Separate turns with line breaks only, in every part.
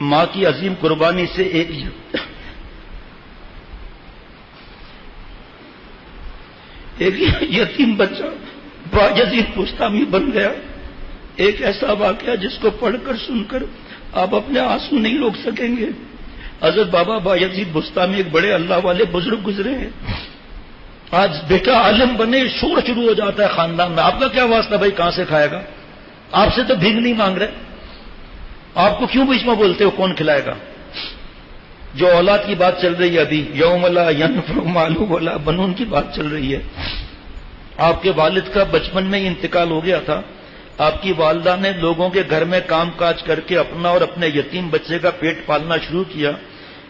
ماں کی عظیم قربانی سے ایک یتیم بچہ بایزید بستامی بن گیا. ایک ایسا واقعہ جس کو پڑھ کر سن کر آپ اپنے آنسو نہیں روک سکیں گے. حضرت بابا بایزید بستامی ایک بڑے اللہ والے بزرگ گزرے ہیں. آج بیٹا عالم بنے شور شروع ہو جاتا ہے خاندان میں. آپ کا کیا واسطہ بھائی, کہاں سے کھائے گا؟ آپ سے تو بھیگ نہیں مانگ رہے, آپ کو کیوں بیچ میں بولتے ہو کون کھلائے گا؟ جو اولاد کی بات چل رہی ہے ابھی, یوم لا ینفع مال ولا بنون کی بات چل رہی ہے. آپ کے والد کا بچپن میں ہی انتقال ہو گیا تھا. آپ کی والدہ نے لوگوں کے گھر میں کام کاج کر کے اپنا اور اپنے یتیم بچے کا پیٹ پالنا شروع کیا.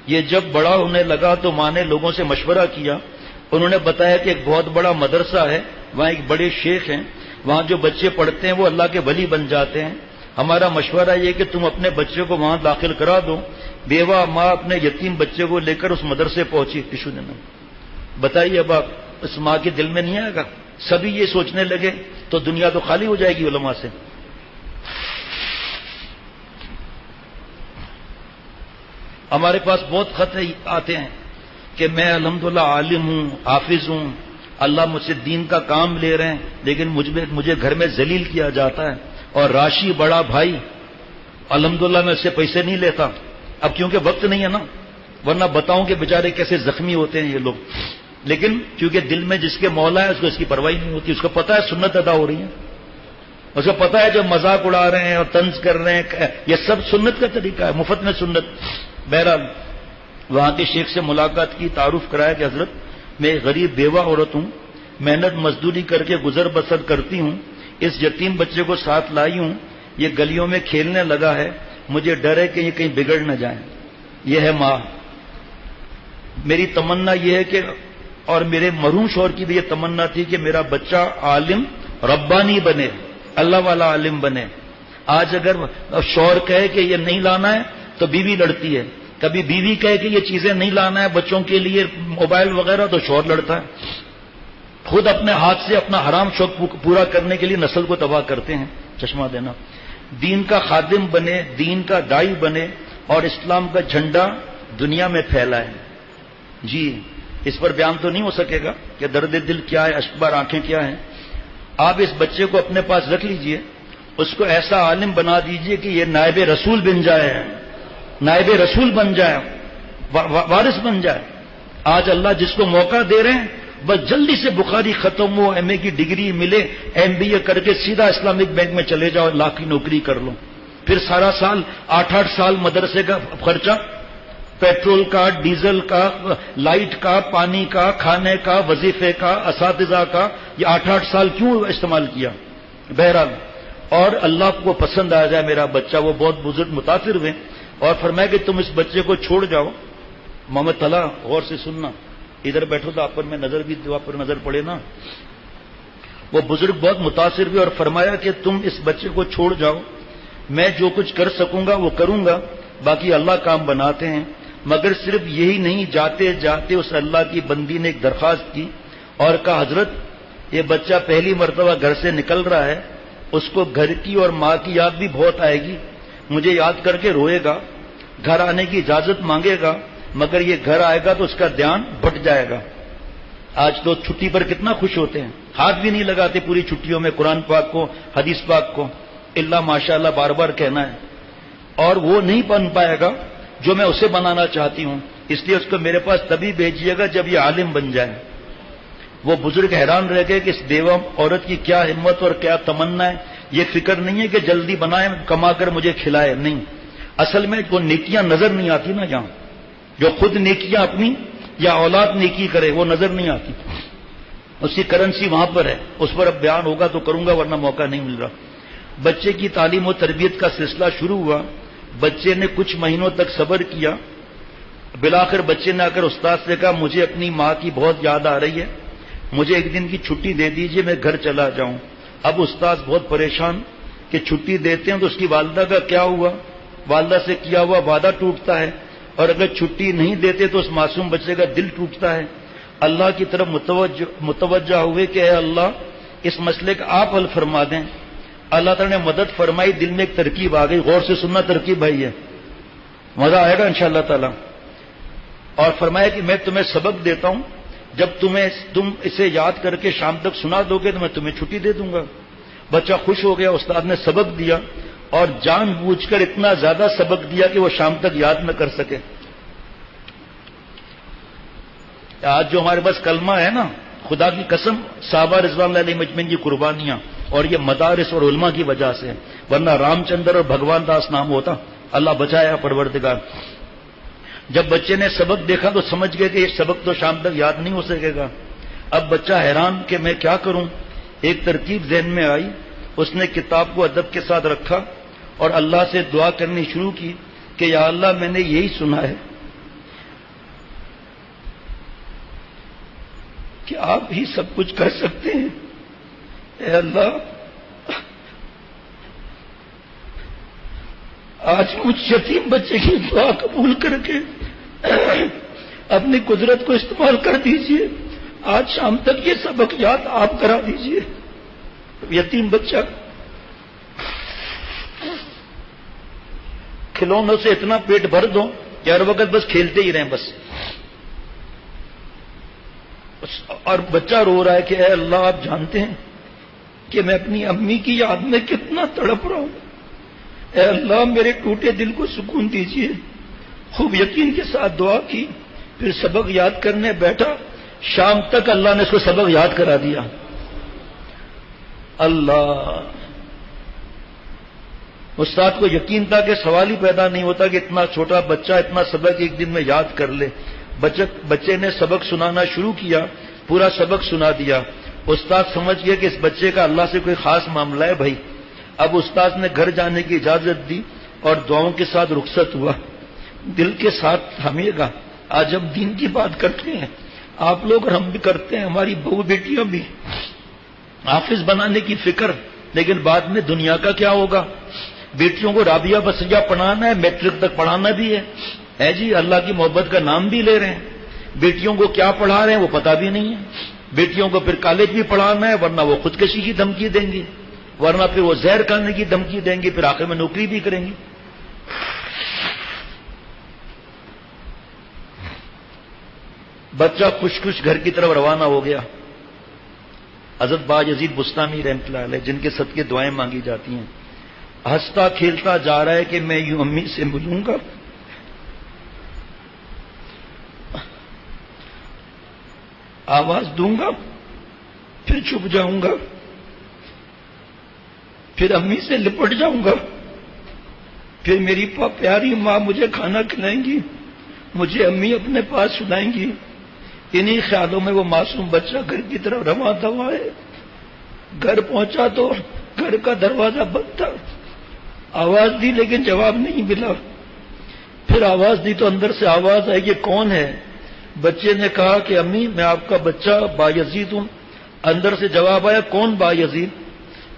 یہ جب بڑا ہونے لگا تو ماں نے لوگوں سے مشورہ کیا. انہوں نے بتایا کہ ایک بہت بڑا مدرسہ ہے, وہاں ایک بڑے شیخ ہیں, وہاں جو بچے پڑھتے ہیں وہ اللہ کے ولی بن جاتے ہیں. ہمارا مشورہ یہ کہ تم اپنے بچے کو وہاں داخل کرا دو. بیوہ ماں اپنے یتیم بچے کو لے کر اس مدرسے پہنچی. ٹشو دینا. بتائیے اب آپ, اس ماں کے دل میں نہیں آئے گا؟ سبھی یہ سوچنے لگے تو دنیا تو خالی ہو جائے گی علماء سے. ہمارے پاس بہت خط آتے ہیں کہ میں الحمدللہ عالم ہوں, حافظ ہوں, اللہ مجھ سے دین کا کام لے رہے ہیں, لیکن مجھے گھر میں ذلیل کیا جاتا ہے. اور راشی بڑا بھائی, الحمدللہ میں اس سے پیسے نہیں لیتا. اب کیونکہ وقت نہیں ہے نا, ورنہ بتاؤں کہ بیچارے کیسے زخمی ہوتے ہیں یہ لوگ. لیکن کیونکہ دل میں جس کے مولا ہے اس کو اس کی پرواہ نہیں ہوتی. اس کو پتا ہے سنت ادا ہو رہی ہے, اس کو پتا ہے جو مذاق اڑا رہے ہیں اور طنز کر رہے ہیں یہ سب سنت کا طریقہ ہے, مفت میں سنت. بہرحال وہاں کے شیخ سے ملاقات کی, تعارف کرایا کہ حضرت میں ایک غریب بیوہ عورت ہوں, محنت مزدوری کر کے گزر بسر کرتی ہوں, اس یتیم بچے کو ساتھ لائی ہوں, یہ گلیوں میں کھیلنے لگا ہے, مجھے ڈر ہے کہ یہ کہیں بگڑ نہ جائے. یہ ہے ماں. میری تمنا یہ ہے کہ, اور میرے مرحوم شوہر کی بھی یہ تمنا تھی کہ میرا بچہ عالم ربانی بنے, اللہ والا عالم بنے. آج اگر شوہر کہے کہ یہ نہیں لانا ہے تو بیوی لڑتی ہے, کبھی بیوی کہے کہ یہ چیزیں نہیں لانا ہے بچوں کے لیے موبائل وغیرہ تو شوہر لڑتا ہے. خود اپنے ہاتھ سے اپنا حرام شوق پورا کرنے کے لیے نسل کو تباہ کرتے ہیں. چشمہ دینا. دین کا خادم بنے, دین کا دائی بنے اور اسلام کا جھنڈا دنیا میں پھیلائے. جی اس پر بیان تو نہیں ہو سکے گا کہ درد دل کیا ہے, اشکبار آنکھیں کیا ہیں. آپ اس بچے کو اپنے پاس رکھ لیجئے, اس کو ایسا عالم بنا دیجئے کہ یہ نائب رسول بن جائے, نائب رسول بن جائے, وارث بن جائے. آج اللہ جس کو موقع دے رہے ہیں بس جلدی سے بخاری ختم ہو, ایم اے کی ڈگری ملے, ایم بی اے کر کے سیدھا اسلامک بینک میں چلے جاؤ, لاکھ کی نوکری کر لو. پھر سارا سال 8-8 سال مدرسے کا خرچہ, پیٹرول کا, ڈیزل کا, لائٹ کا, پانی کا, کھانے کا, وظیفے کا, اساتذہ کا, یہ 8-8 سال کیوں استعمال کیا؟ بہرحال اور اللہ کو پسند آ جائے میرا بچہ. وہ بہت بزرگ متاثر ہوئے اور فرمایا کہ تم اس بچے کو چھوڑ جاؤ. محمد طلحہ غور سے سننا, ادھر بیٹھو تو آپ پر میں نظر بھی دعا پر نظر پڑے نا. وہ بزرگ بہت متاثر ہوئے اور فرمایا کہ تم اس بچے کو چھوڑ جاؤ, میں جو کچھ کر سکوں گا وہ کروں گا, باقی اللہ کام بناتے ہیں. مگر صرف یہی نہیں, جاتے جاتے اس اللہ کی بندی نے ایک درخواست کی اور کہا حضرت یہ بچہ پہلی مرتبہ گھر سے نکل رہا ہے, اس کو گھر کی اور ماں کی یاد بھی بہت آئے گی, مجھے یاد کر کے روئے گا, گھر آنے کی اجازت مانگے گا, مگر یہ گھر آئے گا تو اس کا دھیان بٹ جائے گا. آج تو چھٹی پر کتنا خوش ہوتے ہیں, ہاتھ بھی نہیں لگاتے پوری چھٹیوں میں قرآن پاک کو, حدیث پاک کو, اللہ ماشاءاللہ بار بار کہنا ہے. اور وہ نہیں بن پائے گا جو میں اسے بنانا چاہتی ہوں, اس لیے اس کو میرے پاس تبھی بھیجیے گا جب یہ عالم بن جائے. وہ بزرگ حیران رہ گئے کہ اس بیوہ عورت کی کیا ہمت اور کیا تمنا ہے. یہ فکر نہیں ہے کہ جلدی بنائے, کما کر مجھے کھلائے, نہیں. اصل میں وہ نیکیاں نظر نہیں آتی نا, یہاں جو خود نیکیاں اپنی یا اولاد نیکی کرے وہ نظر نہیں آتی, اس کی کرنسی وہاں پر ہے. اس پر اب بیان ہوگا تو کروں گا ورنہ موقع نہیں مل رہا. بچے کی تعلیم و تربیت کا سلسلہ شروع ہوا. بچے نے کچھ مہینوں تک صبر کیا. بالآخر بچے نے آ کر استاد سے کہا مجھے اپنی ماں کی بہت یاد آ رہی ہے, مجھے ایک دن کی چھٹی دے دیجئے, میں گھر چلا جاؤں. اب استاد بہت پریشان کہ چھٹی دیتے ہیں تو اس کی والدہ کا کیا ہوا, والدہ سے کیا ہوا وعدہ ٹوٹتا ہے, اور اگر چھٹی نہیں دیتے تو اس معصوم بچے کا دل ٹوٹتا ہے. اللہ کی طرف متوجہ ہوئے کہ اے اللہ اس مسئلے کا آپ حل فرما دیں. اللہ تعالیٰ نے مدد فرمائی, دل میں ایک ترکیب آ گئی. غور سے سننا ترکیب بھائی ہے. مزہ آئے گا انشاءاللہ تعالی. اور فرمایا کہ میں تمہیں سبق دیتا ہوں، جب تم اسے یاد کر کے شام تک سنا دو گے تو میں تمہیں چھٹی دے دوں گا. بچہ خوش ہو گیا، استاد نے سبق دیا اور جان بوجھ کر اتنا زیادہ سبق دیا کہ وہ شام تک یاد نہ کر سکے. آج جو ہمارے پاس کلمہ ہے نا، خدا کی قسم صحابہ رضوان اللہ علیہ مجمعین کی قربانیاں اور یہ مدارس اور علماء کی وجہ سے، ورنہ رام چندر اور بھگوان داس نام ہوتا. اللہ بچایا پروردگار. جب بچے نے سبق دیکھا تو سمجھ گئے کہ یہ سبق تو شام تک یاد نہیں ہو سکے گا. اب بچہ حیران کہ میں کیا کروں. ایک ترکیب ذہن میں آئی، اس نے کتاب کو ادب کے ساتھ رکھا اور اللہ سے دعا کرنی شروع کی کہ یا اللہ میں نے یہی سنا ہے کہ آپ ہی سب کچھ کر سکتے ہیں. اے اللہ آج مجھ یتیم بچے کی دعا قبول کر کے اپنی قدرت کو استعمال کر دیجئے. آج شام تک یہ سبق یاد آپ کرا دیجئے. یتیم بچہ کھلونوں سے اتنا پیٹ بھر دو کہ ہر وقت بس کھیلتے ہی رہیں بس. اور بچہ رو رہا ہے کہ اے اللہ آپ جانتے ہیں کہ میں اپنی امی کی یاد میں کتنا تڑپ رہا ہوں. اے اللہ میرے ٹوٹے دل کو سکون دیجیے. خوب یقین کے ساتھ دعا کی، پھر سبق یاد کرنے بیٹھا. شام تک اللہ نے اس کو سبق یاد کرا دیا. اللہ، استاد کو یقین تھا کہ سوال ہی پیدا نہیں ہوتا کہ اتنا چھوٹا بچہ اتنا سبق ایک دن میں یاد کر لے. بچے نے سبق سنانا شروع کیا، پورا سبق سنا دیا. استاد سمجھ گیا کہ اس بچے کا اللہ سے کوئی خاص معاملہ ہے بھائی. اب استاد نے گھر جانے کی اجازت دی اور دعاؤں کے ساتھ رخصت ہوا. دل کے ساتھ تھامیے گا. آج ہم دین کی بات کرتے ہیں، آپ لوگ اور ہم بھی کرتے ہیں، ہماری بہو بیٹیاں بھی، حافظ بنانے کی فکر، لیکن بعد میں دنیا کا کیا ہوگا. بیٹیوں کو رابعہ بسیہ پڑھانا ہے، میٹرک تک پڑھانا بھی ہے جی، اللہ کی محبت کا نام بھی لے رہے ہیں. بیٹیوں کو کیا پڑھا رہے ہیں وہ پتہ بھی نہیں ہے. بیٹیوں کو پھر کالج بھی پڑھانا ہے، ورنہ وہ خودکشی کی دھمکی دیں گی، ورنہ پھر وہ زہر کھانے کی دھمکی دیں گی، پھر آخر میں نوکری بھی کریں گی. بچہ خوش خوش گھر کی طرف روانہ ہو گیا. حضرت باجزید بستامی رحمۃ اللہ علیہ جن کے صدقے دعائیں مانگی جاتی ہیں، ہنستا کھیلتا جا رہا ہے کہ میں یوں امی سے ملوں گا، آواز دوں گا، پھر چھپ جاؤں گا، پھر امی سے لپٹ جاؤں گا، پھر میری پیاری ماں مجھے کھانا کھلائیں گی، مجھے امی اپنے پاس سلائیں گی. انہی خیالوں میں وہ معصوم بچہ گھر کی طرف رواں ہوا ہے. گھر پہنچا تو گھر کا دروازہ بند تھا. آواز دی لیکن جواب نہیں ملا. پھر آواز دی تو اندر سے آواز آئی کہ کون ہے. بچے نے کہا کہ امی میں آپ کا بچہ بایزید ہوں. اندر سے جواب آیا کون بایزید؟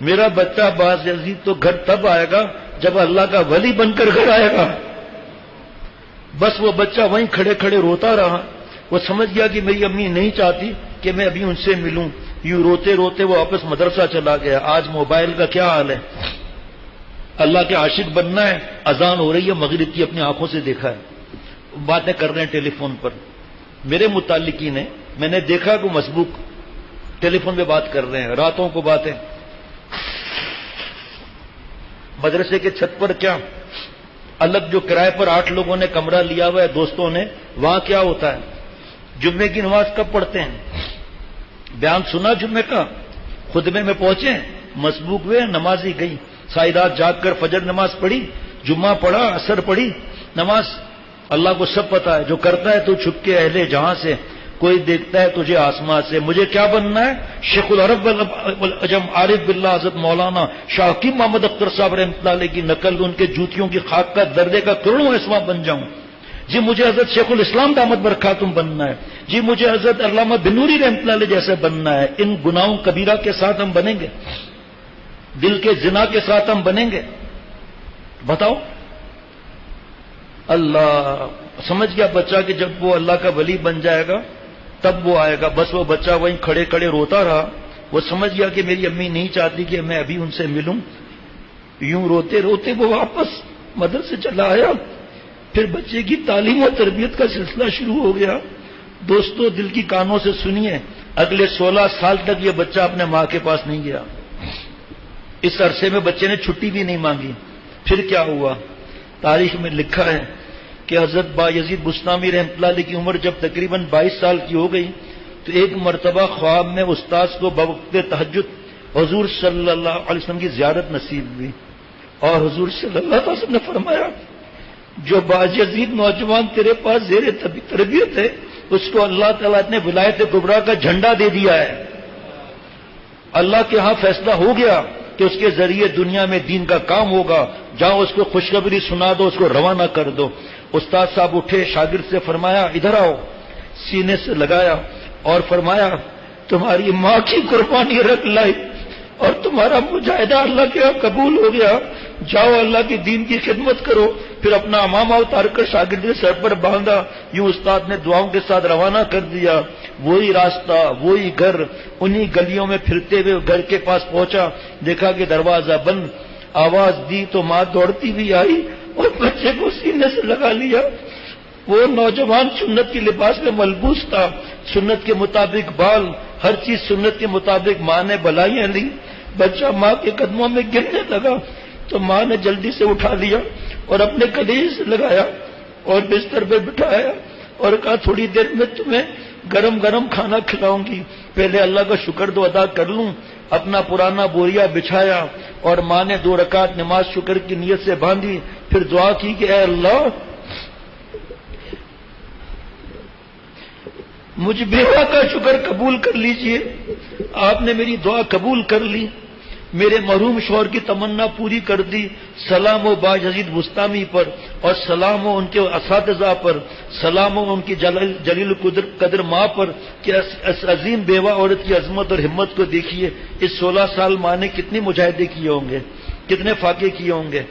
میرا بچہ بایزید تو گھر تب آئے گا جب اللہ کا ولی بن کر گھر آئے گا. بس وہ بچہ وہیں کھڑے کھڑے روتا رہا. وہ سمجھ گیا کہ میری امی نہیں چاہتی کہ میں ابھی ان سے ملوں. یوں روتے روتے وہ واپس مدرسہ چلا گیا. آج موبائل کا کیا حال ہے. اللہ کے عاشق بننا ہے، اذان ہو رہی ہے مغرب کی، اپنی آنکھوں سے دیکھا ہے، باتیں کر رہے ہیں ٹیلی فون پر. میرے متعلقین ہیں، میں نے دیکھا کہ مسبوق ٹیلی فون پہ بات کر رہے ہیں، راتوں کو باتیں. مدرسے کے چھت پر کیا الگ جو کرائے پر 8 لوگوں نے کمرہ لیا ہوا ہے دوستوں نے، وہاں کیا ہوتا ہے؟ جمعے کی نماز کب پڑھتے ہیں؟ بیان سنا جمعے کا، خطبے میں پہنچے، مسبوق ہوئے، نمازی گئی، ساری رات جاگ کر فجر نماز پڑھی، جمعہ پڑھا، عصر پڑھی، نماز. اللہ کو سب پتا ہے، جو کرتا ہے تو چھپ کے اہل جہاں سے، کوئی دیکھتا ہے تجھے آسمان سے. مجھے کیا بننا ہے؟ شیخ العرب والعجم عارف باللہ حضرت مولانا شاہ حکیم محمد اختر صاحب رحمۃ اللہ علیہ کی نقل، ان کے جوتیوں کی خاک کا دردے کا کروڑوں اسما بن جاؤں. جی مجھے حضرت شیخ الاسلام دامت برکاتہم بننا ہے. جی مجھے حضرت علامہ بنوری رحمۃ اللہ علیہ جیسے بننا ہے. ان گناہوں کبیرہ کے ساتھ ہم بنیں گے؟ دل کے زنا کے ساتھ ہم بنیں گے؟ بتاؤ. اللہ سمجھ گیا بچہ کہ جب وہ اللہ کا ولی بن جائے گا تب وہ آئے گا. بس وہ بچہ وہیں کھڑے کھڑے روتا رہا. وہ سمجھ گیا کہ میری امی نہیں چاہتی کہ میں ابھی ان سے ملوں. یوں روتے روتے وہ واپس مدرسے چلا آیا. پھر بچے کی تعلیم و تربیت کا سلسلہ شروع ہو گیا۔ دوستو دل کی کانوں سے سنیے، اگلے 16 سال تک یہ بچہ اپنے ماں کے پاس نہیں گیا۔ اس عرصے میں بچے نے چھٹی بھی نہیں مانگی۔ پھر کیا ہوا؟ تاریخ میں لکھا ہے کہ حضرت بایزید بستامی رحمۃ اللہ علیہ کی عمر جب تقریباً 22 سال کی ہو گئی تو ایک مرتبہ خواب میں استاذ کو بوقت تہجد حضور صلی اللہ علیہ وسلم کی زیارت نصیب ہوئی، اور حضور صلی اللہ علیہ وسلم نے فرمایا جو بایزید نوجوان تیرے پاس زیر تربیت ہے اس کو اللہ تعالیٰ نے ولایت کبریٰ کا جھنڈا دے دیا ہے۔ اللہ کے ہاں فیصلہ ہو گیا کہ اس کے ذریعے دنیا میں دین کا کام ہوگا، جاؤ اس کو خوشخبری سنا دو، اس کو روانہ کر دو۔ استاد صاحب اٹھے، شاگرد سے فرمایا ادھر آؤ، سینے سے لگایا اور فرمایا تمہاری ماں کی قربانی رکھ لائی اور تمہارا مجاہدہ اللہ کے ہاں قبول ہو گیا، جاؤ اللہ کی دین کی خدمت کرو۔ پھر اپنا امامہ اتار کر شاگرد کے سر پر باندھا، یوں استاد نے دعاؤں کے ساتھ روانہ کر دیا۔ وہی راستہ، وہی گھر، انہی گلیوں میں پھرتے ہوئے گھر کے پاس پہنچا، دیکھا کہ دروازہ بند، آواز دی تو ماں دوڑتی بھی آئی اور بچے کو سینے سے لگا لیا۔ وہ نوجوان سنت کے لباس میں ملبوس تھا، سنت کے مطابق بال، ہر چیز سنت کے مطابق ماں نے بلائیاں لی۔ بچہ ماں کے قدموں میں گرنے لگا تو ماں نے جلدی سے اٹھا لیا اور اپنے کلیجے سے لگایا اور بستر پہ بٹھایا اور کہا تھوڑی دیر میں تمہیں گرم گرم کھانا کھلاؤں گی، پہلے اللہ کا شکر تو ادا کر لوں۔ اپنا پرانا بوریا بچھایا اور ماں نے 2 رکعت نماز شکر کی نیت سے باندھی، پھر دعا کی کہ اے اللہ مجھ بیوہ کا شکر قبول کر لیجئے، آپ نے میری دعا قبول کر لی، میرے مرحوم شوہر کی تمنا پوری کر دی۔ سلام ہو بایزید بستامی پر اور سلام ہو ان کے اساتذہ پر، سلام ہو ان کی جلیل قدر ماں پر کہ اس عظیم بیوہ عورت کی عظمت اور ہمت کو دیکھیے۔ اس 16 سال ماں نے کتنی مجاہدے کیے ہوں گے، کتنے فاقے کیے ہوں گے۔